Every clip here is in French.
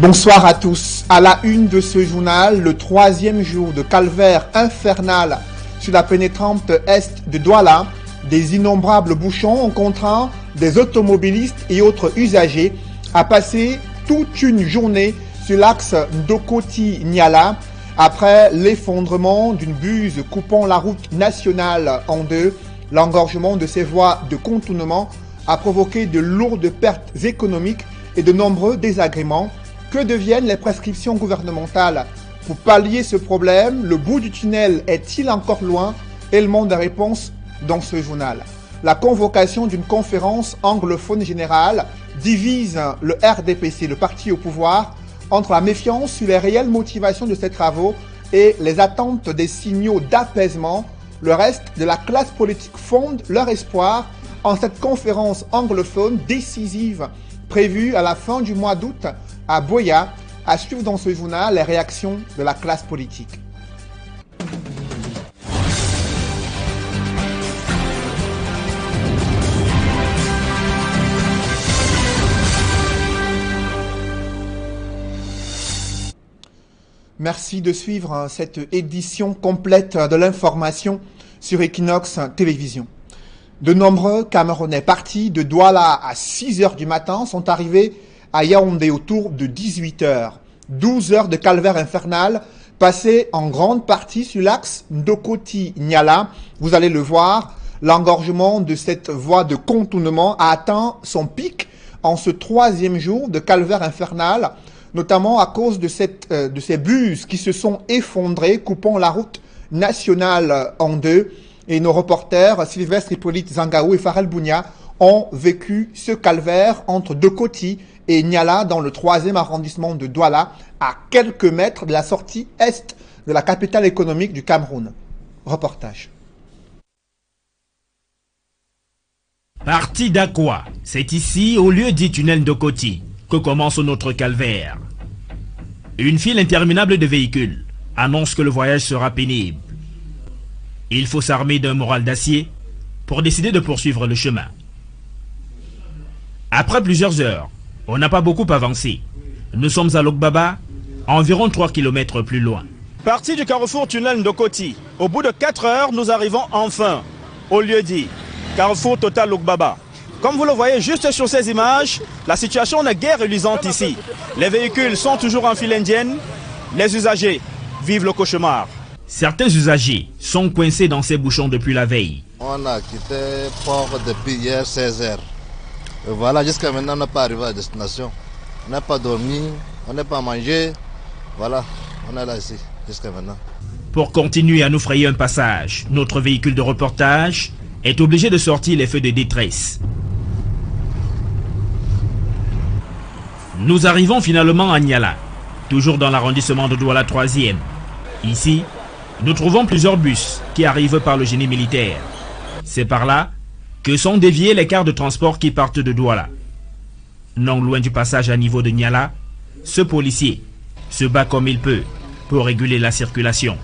Bonsoir à tous. À la une de ce journal, le troisième jour de calvaire infernal sur la pénétrante est de Douala, des innombrables bouchons ont contraint des automobilistes et autres usagers à passer toute une journée sur l'axe Ndokoti-Niala après l'effondrement d'une buse coupant la route nationale en deux. L'engorgement de ces voies de contournement a provoqué de lourdes pertes économiques et de nombreux désagréments. Que deviennent les prescriptions gouvernementales pour pallier ce problème? Le bout du tunnel est-il encore loin? Élément de réponse dans ce journal. La convocation d'une conférence anglophone générale divise le RDPC, le parti au pouvoir, entre la méfiance sur les réelles motivations de ces travaux et les attentes des signaux d'apaisement. Le reste de la classe politique fonde leur espoir en cette conférence anglophone décisive prévue à la fin du mois d'août à Boya. À suivre dans ce journal les réactions de la classe politique. Merci de suivre cette édition complète de l'information sur Equinox Télévision. De nombreux Camerounais partis de Douala à 6 h du matin sont arrivés à Yaoundé autour de 18 h. 12 heures de calvaire infernal passées en grande partie sur l'axe Ndokoti-Niala. Vous allez le voir, l'engorgement de cette voie de contournement a atteint son pic en ce troisième jour de calvaire infernal, notamment à cause de ces buses qui se sont effondrées, coupant la route nationale en deux. Et nos reporters Sylvestre Hippolyte Zangaou et Farel Bounia ont vécu ce calvaire entre Ndokoti et Niala dans le 3e arrondissement de Douala, à quelques mètres de la sortie est de la capitale économique du Cameroun. Reportage. Parti d'Akwa, c'est ici, au lieu dit tunnel Ndokoti, que commence notre calvaire. Une file interminable de véhicules annonce que le voyage sera pénible. Il faut s'armer d'un moral d'acier pour décider de poursuivre le chemin. Après plusieurs heures, on n'a pas beaucoup avancé. Nous sommes à Lokbaba, environ 3 km plus loin. Parti du carrefour tunnel Ndokoti, au bout de 4 heures, nous arrivons enfin au lieu dit Carrefour Total Lokbaba. Comme vous le voyez juste sur ces images, la situation n'est guère reluisante ici. Les véhicules sont toujours en file indienne. Les usagers vivent le cauchemar. Certains usagers sont coincés dans ces bouchons depuis la veille. On a quitté port depuis hier 16 h. Et voilà, jusqu'à maintenant, on n'est pas arrivé à destination. On n'a pas dormi, on n'a pas mangé. Voilà, on est là ici, jusqu'à maintenant. Pour continuer à nous frayer un passage, notre véhicule de reportage est obligé de sortir les feux de détresse. Nous arrivons finalement à Niala, toujours dans l'arrondissement de Douala 3e. Ici, nous trouvons plusieurs bus qui arrivent par le génie militaire. C'est par là que sont déviés les cars de transport qui partent de Douala. Non loin du passage à niveau de Niala, ce policier se bat comme il peut pour réguler la circulation.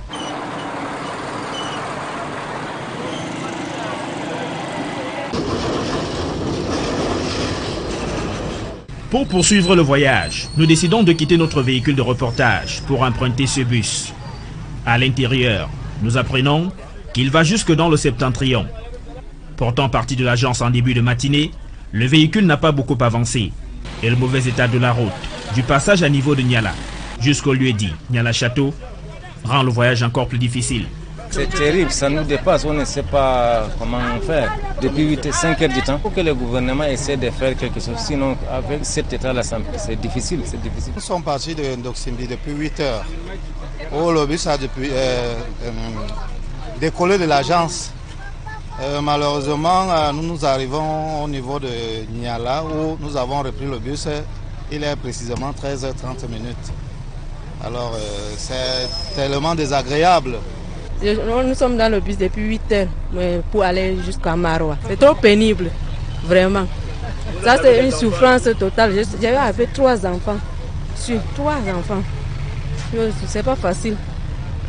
Pour poursuivre le voyage, nous décidons de quitter notre véhicule de reportage pour emprunter ce bus. À l'intérieur, nous apprenons qu'il va jusque dans le septentrion. Portant partie de l'agence en début de matinée, le véhicule n'a pas beaucoup avancé. Et le mauvais état de la route, du passage à niveau de Niala jusqu'au lieu dit Niala Château, rend le voyage encore plus difficile. C'est terrible, ça nous dépasse, on ne sait pas comment faire. Depuis 5 heures du temps, il faut que le gouvernement essaie de faire quelque chose. Sinon, avec cet état-là, c'est difficile, c'est difficile. Nous sommes partis de Ndoksimbi depuis 8 heures. Oh, le bus a depuis décollé de l'agence. Malheureusement, nous arrivons au niveau de Niala où nous avons repris le bus. Il est précisément 13h30. Alors, c'est tellement désagréable. Nous sommes dans le bus depuis 8 heures pour aller jusqu'à Maroua. C'est trop pénible, vraiment. Ça, c'est une souffrance totale. J'ai avec 3 enfants. Sur 3 enfants. C'est pas facile,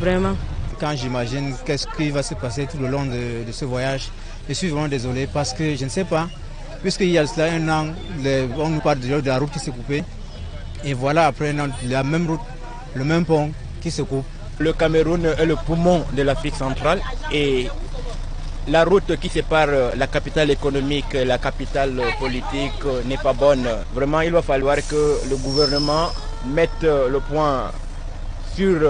vraiment. Quand j'imagine qu'est-ce qui va se passer tout le long de ce voyage, je suis vraiment désolé parce que je ne sais pas, puisqu'il y a cela un an, on nous parle de la route qui s'est coupée. Et voilà, après la même route, le même pont qui se coupe. Le Cameroun est le poumon de l'Afrique centrale et la route qui sépare la capitale économique et la capitale politique n'est pas bonne. Vraiment, il va falloir que le gouvernement mette le point sur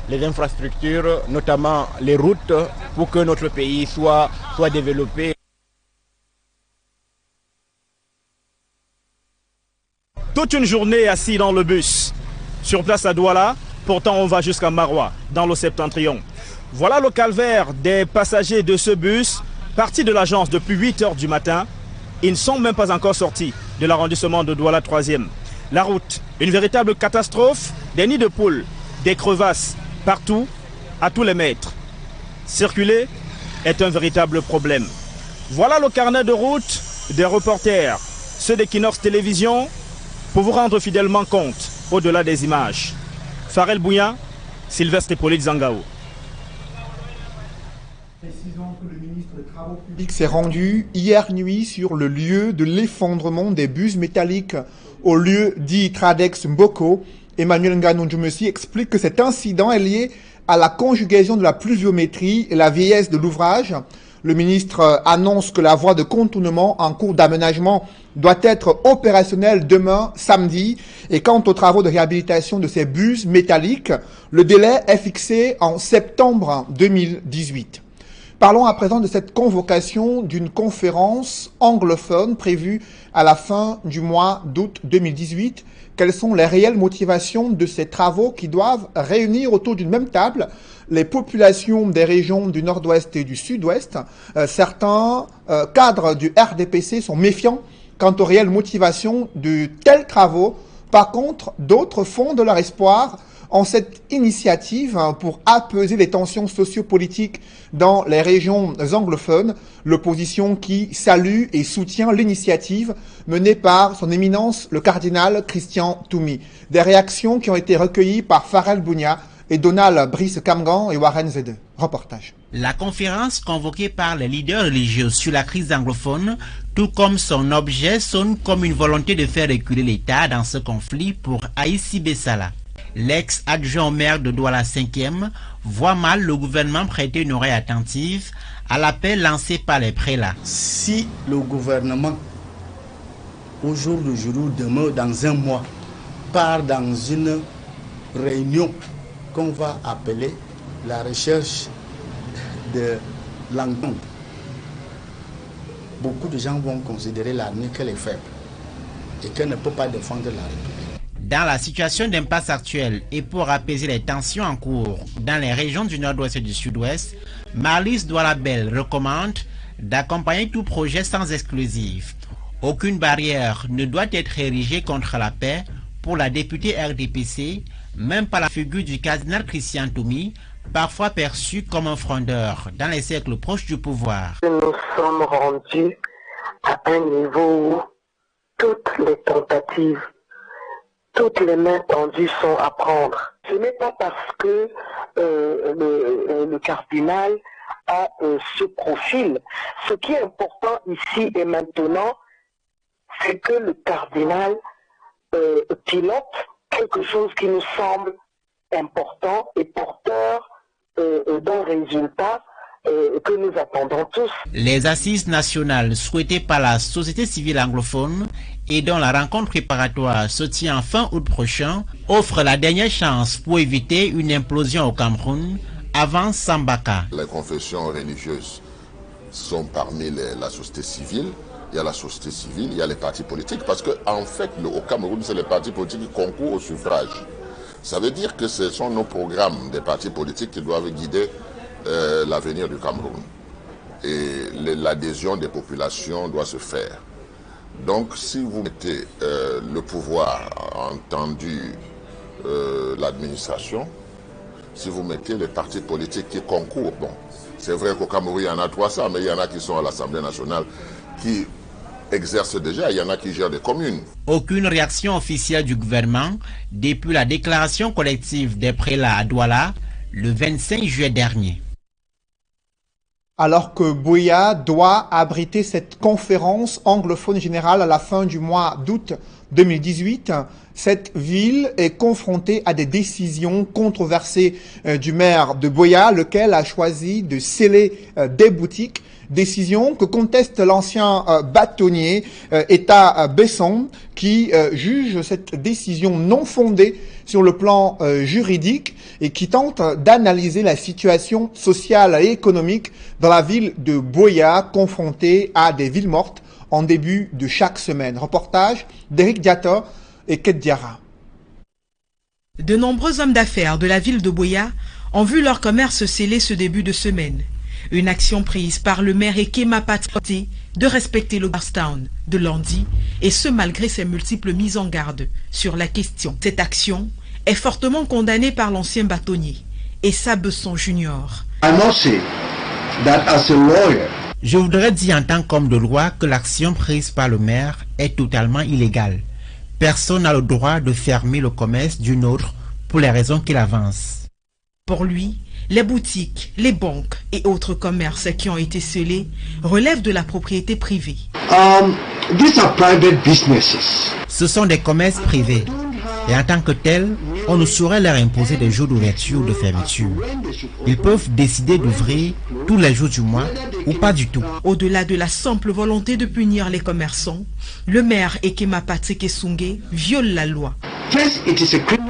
les infrastructures, notamment les routes, pour que notre pays soit développé. Toute une journée assis dans le bus. Sur place à Douala, pourtant on va jusqu'à Maroua, dans le septentrion. Voilà le calvaire des passagers de ce bus, partis de l'agence depuis 8 h du matin. Ils ne sont même pas encore sortis de l'arrondissement de Douala 3e. La route, une véritable catastrophe, des nids de poules, des crevasses, partout, à tous les mètres. Circuler est un véritable problème. Voilà le carnet de route des reporters, ceux d'Equinox Télévision, pour vous rendre fidèlement compte, au-delà des images. Farel Bouya, Sylvestre Hippolyte Zangao. Précisons que le ministre des Travaux publics s'est rendu hier nuit sur le lieu de l'effondrement des bus métalliques au lieu dit Tradex Mboko. Emmanuel Nganou-Djumesi explique que cet incident est lié à la conjugaison de la pluviométrie et la vieillesse de l'ouvrage. Le ministre annonce que la voie de contournement en cours d'aménagement doit être opérationnelle demain, samedi. Et quant aux travaux de réhabilitation de ces bus métalliques, le délai est fixé en septembre 2018. Parlons à présent de cette convocation d'une conférence anglophone prévue à la fin du mois d'août 2018. Quelles sont les réelles motivations de ces travaux qui doivent réunir autour d'une même table les populations des régions du nord-ouest et du sud-ouest? Certains cadres du RDPC sont méfiants quant aux réelles motivations de tels travaux. Par contre, d'autres font de leur espoir en cette initiative pour apaiser les tensions sociopolitiques dans les régions anglophones. L'opposition qui salue et soutient l'initiative menée par son éminence le cardinal Christian Toumi. Des réactions qui ont été recueillies par Farel Bouya et Donald Brice Kamgan et Warren Zede. Reportage. La conférence convoquée par les leaders religieux sur la crise anglophone, tout comme son objet, sonne comme une volonté de faire reculer l'État dans ce conflit pour Aïssi Bessala. L'ex-adjoint au maire de Douala 5e voit mal le gouvernement prêter une oreille attentive à l'appel lancé par les prélats. Si le gouvernement, au jour d'aujourd'hui, demain, dans un mois, part dans une réunion qu'on va appeler la recherche de l'entente, beaucoup de gens vont considérer l'armée qu'elle est faible et qu'elle ne peut pas défendre la République. Dans la situation d'impasse actuelle et pour apaiser les tensions en cours dans les régions du nord-ouest et du sud-ouest, Marlys Douala-Bel recommande d'accompagner tout projet sans exclusif. Aucune barrière ne doit être érigée contre la paix pour la députée RDPC, même par la figure du cardinal Christian Toumi, parfois perçu comme un frondeur dans les cercles proches du pouvoir. Nous sommes rendus à un niveau où toutes les tentatives, toutes les mains tendues sont à prendre. Ce n'est pas parce que le cardinal a ce profil. Ce qui est important ici et maintenant, c'est que le cardinal pilote quelque chose qui nous semble important et porteur d'un résultat que nous attendons tous. Les assises nationales souhaitées par la société civile anglophone et dont la rencontre préparatoire se tient fin août prochain offrent la dernière chance pour éviter une implosion au Cameroun avant Sambaka. Les confessions religieuses sont parmi la société civile. Il y a la société civile, il y a les partis politiques, parce qu'en fait, au Cameroun, c'est les partis politiques qui concourent au suffrage. Ça veut dire que ce sont nos programmes des partis politiques qui doivent guider l'avenir du Cameroun. Et l'adhésion des populations doit se faire. Donc, si vous mettez le pouvoir, entendu l'administration, si vous mettez les partis politiques qui concourent, bon, c'est vrai qu'au Cameroun, il y en a 300, mais il y en a qui sont à l'Assemblée nationale, qui exercent déjà, il y en a qui gèrent des communes. Aucune réaction officielle du gouvernement depuis la déclaration collective des prélats à Douala le 25 juillet dernier. Alors que Buea doit abriter cette conférence anglophone générale à la fin du mois d'août 2018, cette ville est confrontée à des décisions controversées du maire de Buea, lequel a choisi de sceller des boutiques. Décision que conteste l'ancien bâtonnier État Besson, qui juge cette décision non fondée sur le plan juridique et qui tente d'analyser la situation sociale et économique dans la ville de Buea, confrontée à des villes mortes en début de chaque semaine. Reportage d'Éric Diata et Ket Diarra. De nombreux hommes d'affaires de la ville de Buea ont vu leur commerce sceller ce début de semaine. Une action prise par le maire Ekema Patsoti de respecter le Barstown de lundi, et ce malgré ses multiples mises en garde sur la question. Cette action est fortement condamnée par l'ancien bâtonnier, Essa Besson Junior. Je voudrais dire en tant qu'homme de loi que l'action prise par le maire est totalement illégale. Personne n'a le droit de fermer le commerce d'une autre pour les raisons qu'il avance. Pour lui, les boutiques, les banques et autres commerces qui ont été scellés relèvent de la propriété privée. These are private businesses. Ce sont des commerces privés. Et en tant que tels, on ne saurait leur imposer des jours d'ouverture ou de fermeture. Ils peuvent décider d'ouvrir tous les jours du mois ou pas du tout. Au-delà de la simple volonté de punir les commerçants, le maire Ekema Patseke Sungé viole la loi.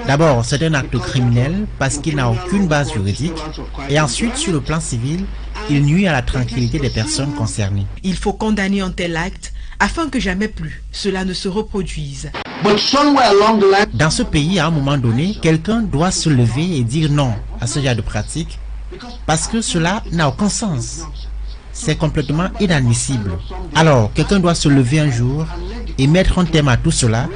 D'abord, c'est un acte criminel parce qu'il n'a aucune base juridique. Et ensuite, sur le plan civil, il nuit à la tranquillité des personnes concernées. Il faut condamner un tel acte afin que jamais plus cela ne se reproduise. Dans ce pays, à un moment donné, quelqu'un doit se lever et dire non à ce genre de pratique parce que cela n'a aucun sens. C'est complètement inadmissible. Alors, quelqu'un doit se lever un jour et mettre un terme à tout cela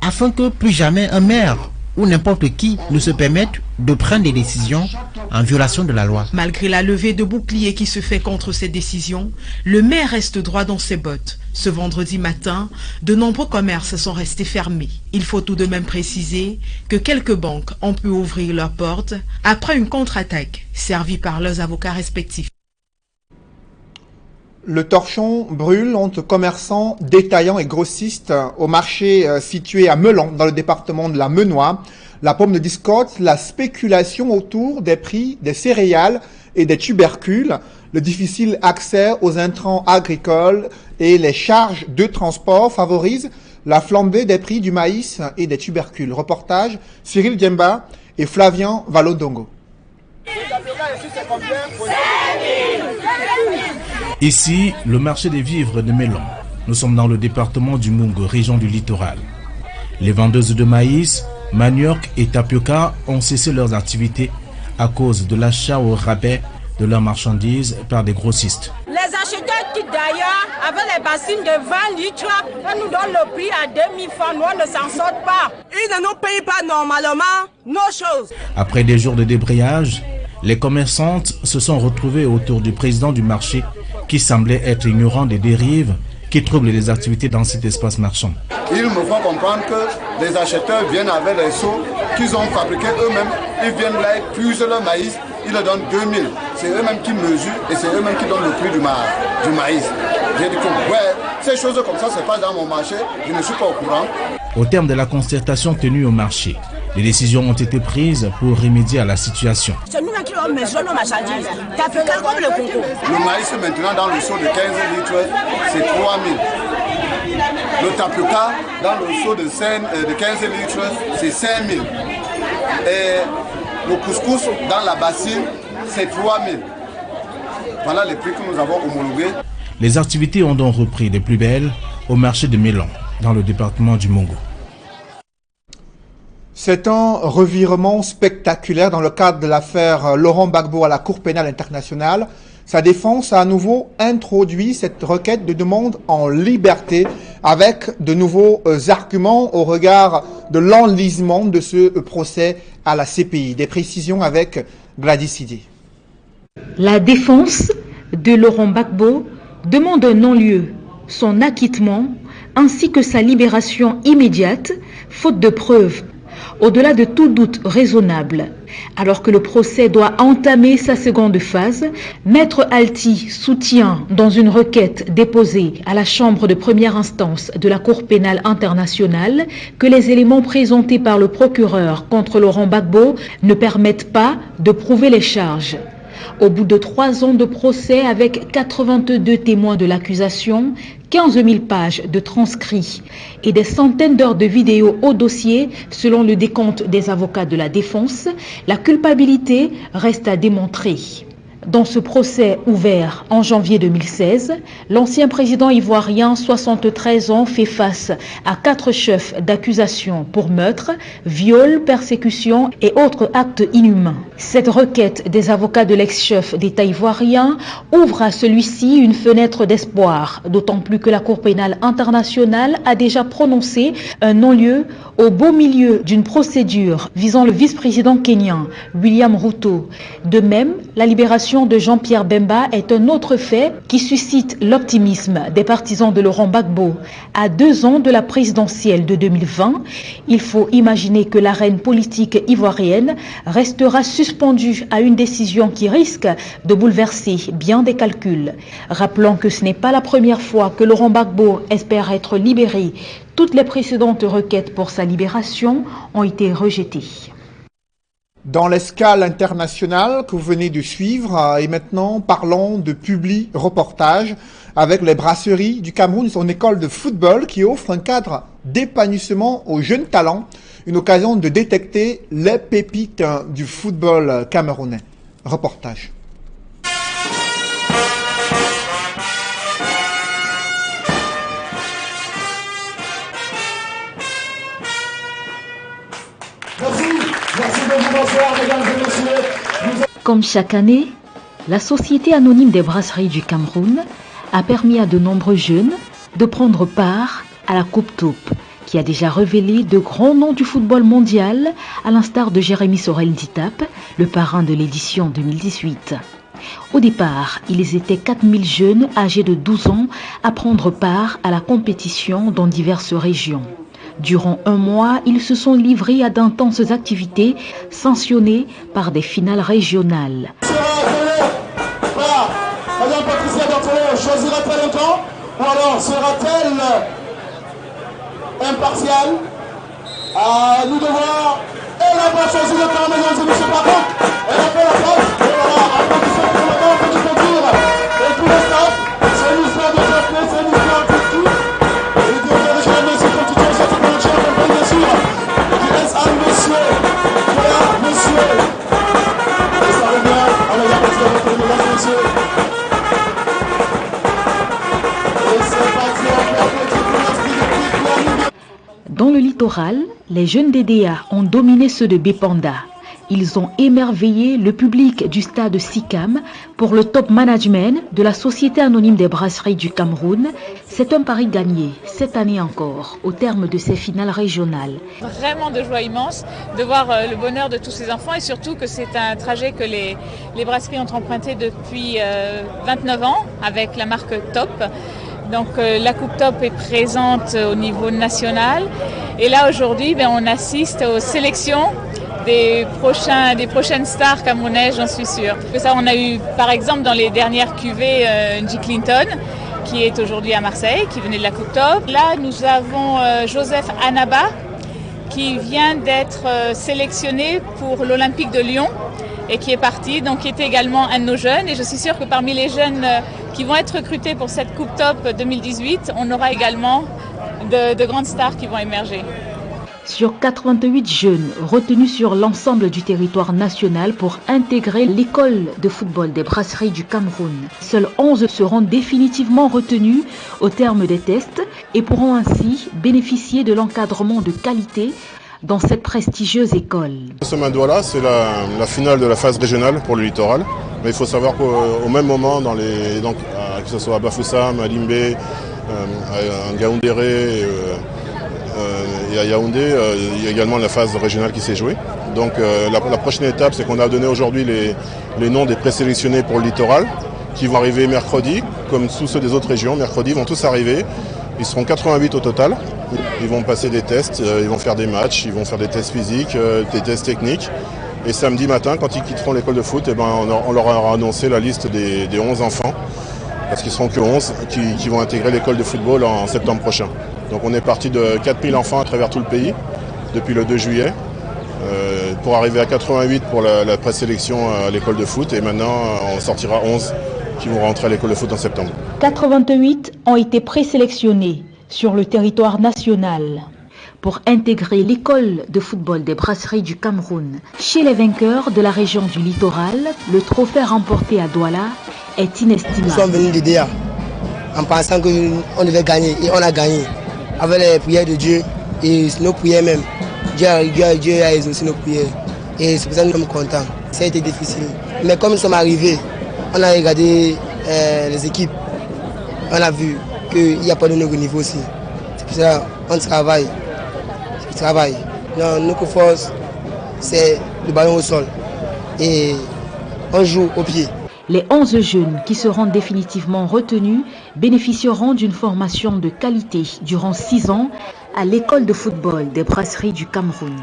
afin que plus jamais un maire ou n'importe qui ne se permette de prendre des décisions en violation de la loi. Malgré la levée de boucliers qui se fait contre ces décisions, le maire reste droit dans ses bottes. Ce vendredi matin, de nombreux commerces sont restés fermés. Il faut tout de même préciser que quelques banques ont pu ouvrir leurs portes après une contre-attaque servie par leurs avocats respectifs. Le torchon brûle entre commerçants, détaillants et grossistes au marché situé à Melon, dans le département de la Menoie. La pomme de discorde, la spéculation autour des prix des céréales et des tubercules, le difficile accès aux intrants agricoles et les charges de transport favorisent la flambée des prix du maïs et des tubercules. Reportage Cyril Djemba et Flavien Valodongo. Ici, le marché des vivres de Melon. Nous sommes dans le département du Mungo, région du littoral. Les vendeuses de maïs, manioc et tapioca ont cessé leurs activités à cause de l'achat au rabais de leurs marchandises par des grossistes. Les acheteurs qui d'ailleurs, avec les bassines de 20 litres, nous donnent le prix à 2000 francs, nous on ne s'en sort pas. Ils ne nous payent pas normalement nos choses. Après des jours de débrayage, les commerçantes se sont retrouvées autour du président du marché qui semblait être ignorant des dérives qui troublent les activités dans cet espace marchand. Ils me font comprendre que les acheteurs viennent avec les seaux qu'ils ont fabriqués eux-mêmes. Ils viennent là, ils puisent le maïs, ils le donnent 2000. C'est eux-mêmes qui mesurent et c'est eux-mêmes qui donnent le prix du maïs. J'ai dit que ouais, ces choses comme ça, c'est pas dans mon marché, je ne suis pas au courant. Au terme de la concertation tenue au marché, les décisions ont été prises pour remédier à la situation. C'est nous qui avons mesuré nos marchandises. Comme le concours. Le maïs maintenant dans le seau de 15 litres, c'est 3000. Le tapioca dans le seau de 15 litres, c'est 5000. Et le couscous dans la bassine, c'est 3000. Voilà les prix que nous avons homologués. Les activités ont donc repris des plus belles au marché de Melon, dans le département du Mungo. C'est un revirement spectaculaire dans le cadre de l'affaire Laurent Gbagbo à la Cour pénale internationale. Sa défense a à nouveau introduit cette requête de demande en liberté avec de nouveaux arguments au regard de l'enlisement de ce procès à la CPI. Des précisions avec Gladys Idé. La défense de Laurent Gbagbo demande un non-lieu, son acquittement ainsi que sa libération immédiate, faute de preuves. Au-delà de tout doute raisonnable, Alors que le procès doit entamer sa seconde phase, Maître Alti soutient dans une requête déposée à la Chambre de première instance de la Cour pénale internationale que les éléments présentés par le procureur contre Laurent Gbagbo ne permettent pas de prouver les charges. Au bout de 3 ans de procès avec 82 témoins de l'accusation, 15 000 pages de transcrits et des centaines d'heures de vidéos au dossier, selon le décompte des avocats de la défense, la culpabilité reste à démontrer. Dans ce procès ouvert en janvier 2016, l'ancien président ivoirien, 73 ans, fait face à 4 chefs d'accusation pour meurtre, viol, persécution et autres actes inhumains. Cette requête des avocats de l'ex-chef d'État ivoirien ouvre à celui-ci une fenêtre d'espoir, d'autant plus que la Cour pénale internationale a déjà prononcé un non-lieu au beau milieu d'une procédure visant le vice-président kenyan, William Ruto. De même, la libération de Jean-Pierre Bemba est un autre fait qui suscite l'optimisme des partisans de Laurent Gbagbo. À 2 ans de la présidentielle de 2020, il faut imaginer que l'arène politique ivoirienne restera suspendue à une décision qui risque de bouleverser bien des calculs. Rappelons que ce n'est pas la première fois que Laurent Gbagbo espère être libéré. Toutes les précédentes requêtes pour sa libération ont été rejetées. Dans l'escale internationale que vous venez de suivre, et maintenant parlons de Publi Reportage avec les brasseries du Cameroun, son école de football qui offre un cadre d'épanouissement aux jeunes talents, une occasion de détecter les pépites du football camerounais. Reportage. Comme chaque année, la Société anonyme des brasseries du Cameroun a permis à de nombreux jeunes de prendre part à la Coupe Top, qui a déjà révélé de grands noms du football mondial, à l'instar de Jérémy Sorel Ditap, le parrain de l'édition 2018. Au départ, ils étaient 4000 jeunes âgés de 12 ans à prendre part à la compétition dans diverses régions. Durant 1 mois, ils se sont livrés à d'intenses activités sanctionnées par des finales régionales. Madame Patricia Berthelot choisira-t-elle un camp ou alors sera-t-elle impartiale? À nous de voir. Elle n'a pas choisi le camp, mesdames et messieurs, par contre. Elle a fait la passe. Et voilà, applaudissons pour le camp, petit peu dire. Et tout le staff, c'est une histoire de Jeffrey, c'est une histoire de tout. Et le directeur régional, monsieur, comme tout le monde, c'est un chien, bien sûr. Qui laisse à monsieur. Voilà, monsieur. Et ça revient à la Patricia Berthelot, mesdames et messieurs. Dans le littoral, les jeunes DDA ont dominé ceux de Bépanda. Ils ont émerveillé le public du stade Sikam pour le top management de la Société anonyme des brasseries du Cameroun. C'est un pari gagné, cette année encore, au terme de ces finales régionales. Vraiment de joie immense de voir le bonheur de tous ces enfants et surtout que c'est un trajet que les brasseries ont emprunté depuis 29 ans avec la marque Top. Donc la Coupe Top est présente au niveau national et là aujourd'hui on assiste aux sélections des prochaines stars camerounaises, j'en suis sûre. Ça, on a eu par exemple dans les dernières cuvées Nji Clinton qui est aujourd'hui à Marseille, qui venait de la Coupe Top. Là nous avons Joseph Anaba qui vient d'être sélectionné pour l'Olympique de Lyon et qui est parti, donc qui était également un de nos jeunes. Et je suis sûre que parmi les jeunes qui vont être recrutés pour cette Coupe Top 2018, on aura également de grandes stars qui vont émerger. Sur 88 jeunes retenus sur l'ensemble du territoire national pour intégrer l'école de football des brasseries du Cameroun, seuls 11 seront définitivement retenus au terme des tests et pourront ainsi bénéficier de l'encadrement de qualité dans cette prestigieuse école. Ce Douala, c'est la finale de la phase régionale pour le littoral. Mais il faut savoir qu'au même moment, que ce soit à Bafoussam, à Limbé, à Ngaoundéré et à Yaoundé, il y a également la phase régionale qui s'est jouée. Donc la prochaine étape, c'est qu'on a donné aujourd'hui les noms des présélectionnés pour le littoral qui vont arriver mercredi, comme tous ceux des autres régions. Mercredi, ils vont tous arriver. Ils seront 88 au total. Ils vont passer des tests, ils vont faire des matchs, ils vont faire des tests physiques, des tests techniques. Et samedi matin, quand ils quitteront l'école de foot, on leur aura annoncé la liste des 11 enfants, parce qu'ils ne seront que 11, qui vont intégrer l'école de football en septembre prochain. Donc on est parti de 4000 enfants à travers tout le pays, depuis le 2 juillet, pour arriver à 88 pour la présélection à l'école de foot. Et maintenant, on sortira 11 qui vont rentrer à l'école de foot en septembre. 88 ont été présélectionnés sur le territoire national pour intégrer l'école de football des brasseries du Cameroun. Chez les vainqueurs de la région du littoral, le trophée remporté à Douala est inestimable. Nous sommes venus d'Idéa en pensant qu'on devait gagner et on a gagné. Avec les prières de Dieu et nos prières même. Dieu a exaucé nos prières et c'est pour ça que nous sommes contents. Ça a été difficile. Mais comme nous sommes arrivés, on a regardé les équipes, on a vu qu'il n'y a pas de nouveau niveau aussi. C'est pour ça qu'on travaille. Non, notre force, c'est le ballon au sol et on joue au pied. Les 11 jeunes qui seront définitivement retenus bénéficieront d'une formation de qualité durant 6 ans à l'école de football des brasseries du Cameroun.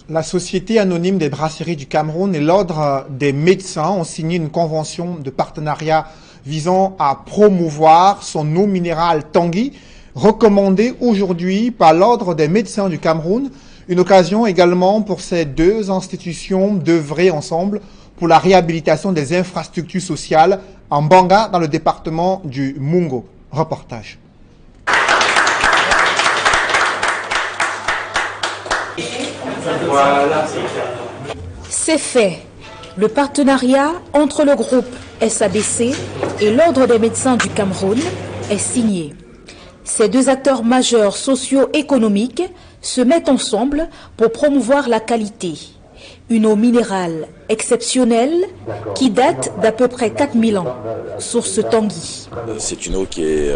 La Société anonyme des brasseries du Cameroun et l'Ordre des médecins ont signé une convention de partenariat visant à promouvoir son eau minérale Tanguy, recommandée aujourd'hui par l'Ordre des médecins du Cameroun. Une occasion également pour ces deux institutions d'œuvrer ensemble pour la réhabilitation des infrastructures sociales en Banga, dans le département du Mungo. Reportage. C'est fait. Le partenariat entre le groupe SABC et l'Ordre des médecins du Cameroun est signé. Ces deux acteurs majeurs socio-économiques se mettent ensemble pour promouvoir la qualité. Une eau minérale exceptionnelle qui date d'à peu près 4000 ans, source Tanguy. C'est une eau qui est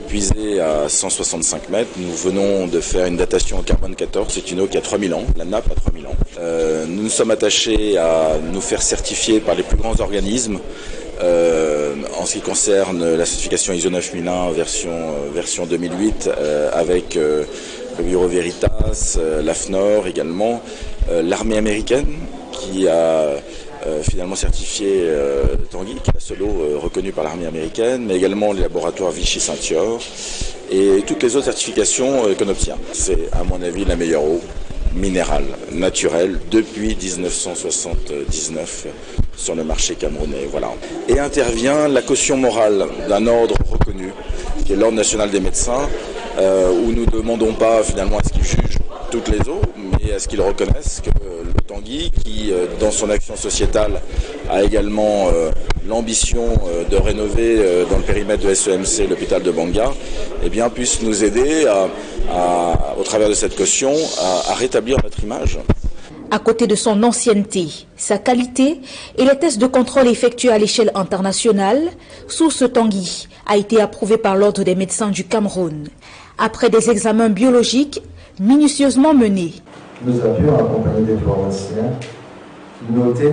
puisée à 165 mètres. Nous venons de faire une datation en carbone 14. C'est une eau qui a 3000 ans, la nappe a 3000 ans. Nous nous sommes attachés à nous faire certifier par les plus grands organismes en ce qui concerne la certification ISO 9001 version 2008 avec le Bureau Veritas, l'AFNOR également, l'armée américaine qui a finalement certifié Tanguy, qui est la seule eau reconnue par l'armée américaine, mais également les laboratoires Vichy Saint-Thior et toutes les autres certifications qu'on obtient. C'est à mon avis la meilleure eau minérale, naturelle, depuis 1979 sur le marché camerounais. Voilà. Et intervient la caution morale d'un ordre reconnu, qui est l'Ordre national des médecins, où nous ne demandons pas finalement à ce qu'ils jugent toutes les eaux, mais à ce qu'ils reconnaissent que le Tanguy, qui dans son action sociétale a également l'ambition de rénover dans le périmètre de SEMC l'hôpital de Banga, eh bien, puisse nous aider au travers de cette caution à rétablir notre image. À côté de son ancienneté, sa qualité et les tests de contrôle effectués à l'échelle internationale, Source Tanguy a été approuvé par l'Ordre des médecins du Cameroun. Après des examens biologiques minutieusement menés. Nous avions accompagné des pharmaciens noter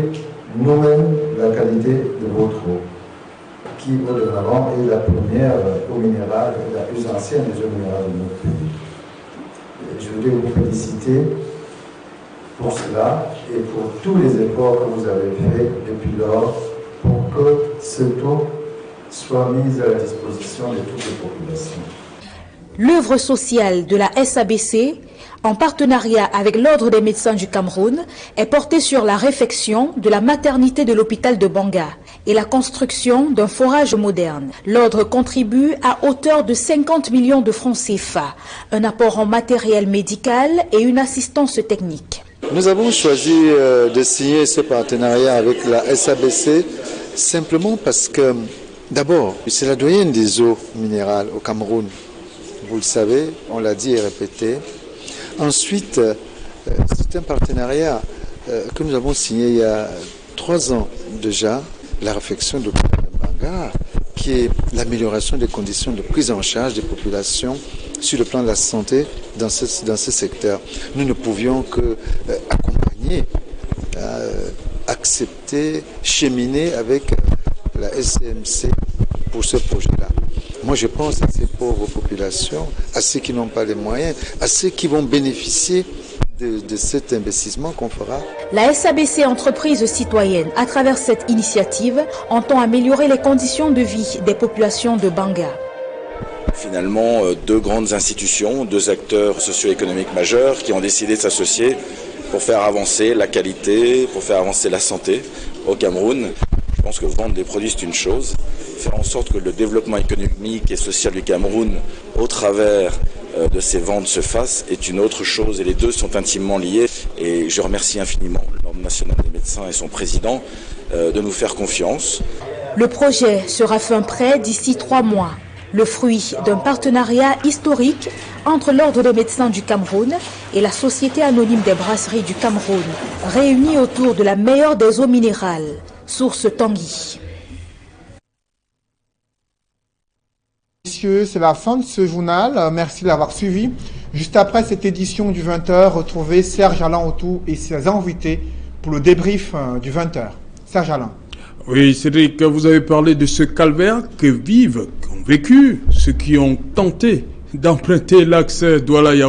nous-mêmes la qualité de votre eau, qui au demeurant est la première eau minérale, la plus ancienne des eaux minérales de notre pays. Je voulais vous féliciter pour cela et pour tous les efforts que vous avez faits depuis lors pour que cette eau soit mise à la disposition de toutes les populations. L'œuvre sociale de la SABC, en partenariat avec l'Ordre des médecins du Cameroun, est portée sur la réfection de la maternité de l'hôpital de Banga et la construction d'un forage moderne. L'Ordre contribue à hauteur de 50 millions de francs CFA, un apport en matériel médical et une assistance technique. Nous avons choisi de signer ce partenariat avec la SABC simplement parce que, d'abord, c'est la doyenne des eaux minérales au Cameroun. Vous le savez, on l'a dit et répété. Ensuite, c'est un partenariat que nous avons signé il y a 3 ans déjà, la réfection de Banga, qui est l'amélioration des conditions de prise en charge des populations sur le plan de la santé dans ce secteur. Nous ne pouvions que accompagner, accepter, cheminer avec la SCMC pour ce projet-là. Moi, je pense à ces pauvres populations, à ceux qui n'ont pas les moyens, à ceux qui vont bénéficier de cet investissement qu'on fera. La SABC Entreprise citoyenne, à travers cette initiative, entend améliorer les conditions de vie des populations de Banga. Finalement, deux grandes institutions, deux acteurs socio-économiques majeurs qui ont décidé de s'associer pour faire avancer la qualité, pour faire avancer la santé au Cameroun. Je pense que vendre des produits, c'est une chose. Faire en sorte que le développement économique et social du Cameroun, au travers de ces ventes se fasse, est une autre chose. Et les deux sont intimement liés. Et je remercie infiniment l'Ordre national des médecins et son président de nous faire confiance. Le projet sera fin prêt d'ici 3 mois. Le fruit d'un partenariat historique entre l'Ordre des médecins du Cameroun et la Société anonyme des brasseries du Cameroun, réunis autour de la meilleure des eaux minérales, source Tanguy. Messieurs, c'est la fin de ce journal. Merci de l'avoir suivi. Juste après cette édition du 20h, retrouvez Serge Alain Autou et ses invités pour le débrief du 20h. Serge Alain. Oui, Cédric, vous avez parlé de ce calvaire que vivent, qu'ont vécu ceux qui ont tenté d'emprunter l'axe Douala